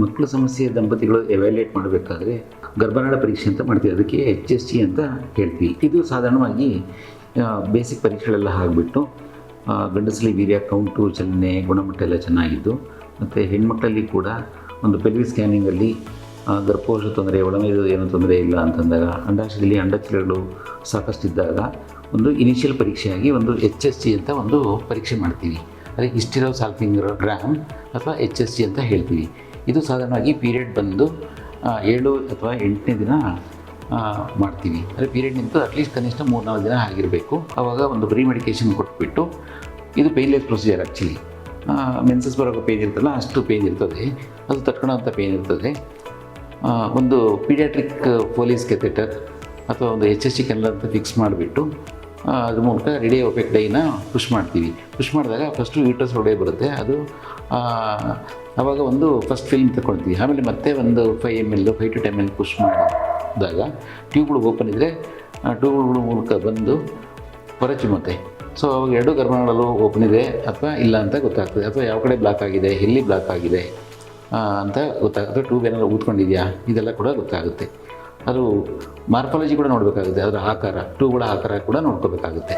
ಮಕ್ಕಳ ಸಮಸ್ಯೆ ದಂಪತಿಗಳು ಎವ್ಯಾಲ್ಯೂಯೇಟ್ ಮಾಡಬೇಕಾದ್ರೆ ಗರ್ಭನಾಳ ಪರೀಕ್ಷೆ ಅಂತ ಮಾಡ್ತೀವಿ, ಅದಕ್ಕೆ HSG ಅಂತ ಹೇಳ್ತೀವಿ. ಇದು ಸಾಧಾರಣವಾಗಿ ಬೇಸಿಕ್ ಪರೀಕ್ಷೆಗಳೆಲ್ಲ ಆಗಿಬಿಟ್ಟು ಗಂಡಸರಲ್ಲಿ ವೀರ್ಯ ಕೌಂಟು, ಚಲನೆ, ಗುಣಮಟ್ಟ ಎಲ್ಲ ಚೆನ್ನಾಗಿದ್ದು, ಮತ್ತು ಹೆಣ್ಮಕ್ಳಲ್ಲಿ ಕೂಡ ಒಂದು ಪೆಲ್ವಿ ಸ್ಕ್ಯಾನಿಂಗಲ್ಲಿ ಗರ್ಭಕೋಶ ತೊಂದರೆ, ಒಳಮೇದು ಏನೂ ತೊಂದರೆ ಇಲ್ಲ ಅಂತಂದಾಗ, ಅಂಡಾಶಯದಲ್ಲಿ ಅಂಡಚಲಗಳು ಸಾಕಷ್ಟಿದ್ದಾಗ ಒಂದು ಇನಿಷಿಯಲ್ ಪರೀಕ್ಷೆಯಾಗಿ ಒಂದು HSG ಅಂತ ಒಂದು ಪರೀಕ್ಷೆ ಮಾಡ್ತೀವಿ. ಅದೇ ಹಿಸ್ಟಿರೋಸಾಲ್ಪಿಂಗ್ರಾಮ್ ಅಥವಾ HSG ಅಂತ ಹೇಳ್ತೀವಿ. ಇದು ಸಾಧಾರಣವಾಗಿ ಪೀರಿಯಡ್ ಬಂದು 7 ಅಥವಾ 8ನೇ ದಿನ ಮಾಡ್ತೀವಿ. ಅದೇ ಪೀರಿಯಡ್ ನಿಂತು ಅಟ್ಲೀಸ್ಟ್ ಕನಿಷ್ಠ 3-4 ದಿನ ಆಗಿರಬೇಕು. ಆವಾಗ ಒಂದು ಪ್ರೀ ಮೆಡಿಕೇಷನ್ ಕೊಟ್ಬಿಟ್ಟು, ಇದು ಪೇನ್ಲೆಸ್ ಪ್ರೊಸೀಜರ್ ಆ್ಯಕ್ಚುಲಿ. ಮೆನ್ಸಸ್ ಬರೋಕ್ಕೆ ಪೇನ್ ಇರ್ತಲ್ಲ, ಅಷ್ಟು ಪೇನ್ ಇರ್ತದೆ, ಅದು ತಟ್ಕೊಳ್ಳೋಂಥ ಪೇನ್ ಇರ್ತದೆ. ಒಂದು ಪೀಡಿಯಾಟ್ರಿಕ್ ಪೋಲೀಸ್ ಕೆಥೆಟರ್ ಅಥವಾ ಒಂದು HSG ಕೆನಲ್ ಅಂತ ಫಿಕ್ಸ್ ಮಾಡಿಬಿಟ್ಟು ಅದ್ರ ಮೂಲಕ ರೇಡಿಯೋ ಒಪೆಕ್ ಡೈನ ಪುಷ್ ಮಾಡ್ತೀವಿ. ಪುಷ್ ಮಾಡಿದಾಗ ಫಸ್ಟು ಯೂಟ್ರಸ್ ಒಳಗೆ ಬರುತ್ತೆ. ಅದು ಆವಾಗ ಒಂದು ಫಸ್ಟ್ ಫಿಲ್ಮ್ ತಗೊಳ್ತೀವಿ. ಆಮೇಲೆ ಮತ್ತೆ ಒಂದು 5 ml 5 to 10 ml ಪುಷ್ ಮಾಡಿದಾಗ ಟ್ಯೂಬ್ಗಳು ಓಪನ್ ಇದ್ದರೆ ಟ್ಯೂಬ್ಗಳ ಮೂಲಕ ಬಂದು ಹೊರಚಿಮ್ಮತ್ತೆ. ಸೊ ಅವಾಗ 2 ಗರ್ಭನಾಳಗಳು ಓಪನ್ ಇದೆ ಅಥವಾ ಇಲ್ಲ ಅಂತ ಗೊತ್ತಾಗ್ತದೆ, ಅಥವಾ ಯಾವ ಕಡೆ ಬ್ಲಾಕ್ ಆಗಿದೆ, ಎಲ್ಲಿ ಬ್ಲಾಕ್ ಆಗಿದೆ ಅಂತ ಗೊತ್ತಾಗುತ್ತೆ. ಟ್ಯೂಬ್ ಏನಾದ್ರು ಊದ್ಕೊಂಡಿದೆಯಾ, ಇದೆಲ್ಲ ಕೂಡ ಗೊತ್ತಾಗುತ್ತೆ. ಅದು ಮಾರ್ಫಾಲಜಿ ಕೂಡ ನೋಡಬೇಕಾಗುತ್ತೆ, ಅದರ ಆಕಾರ, ಟ್ಯೂಬ್ಗಳ ಆಕಾರ ಕೂಡ ನೋಡ್ಕೋಬೇಕಾಗುತ್ತೆ.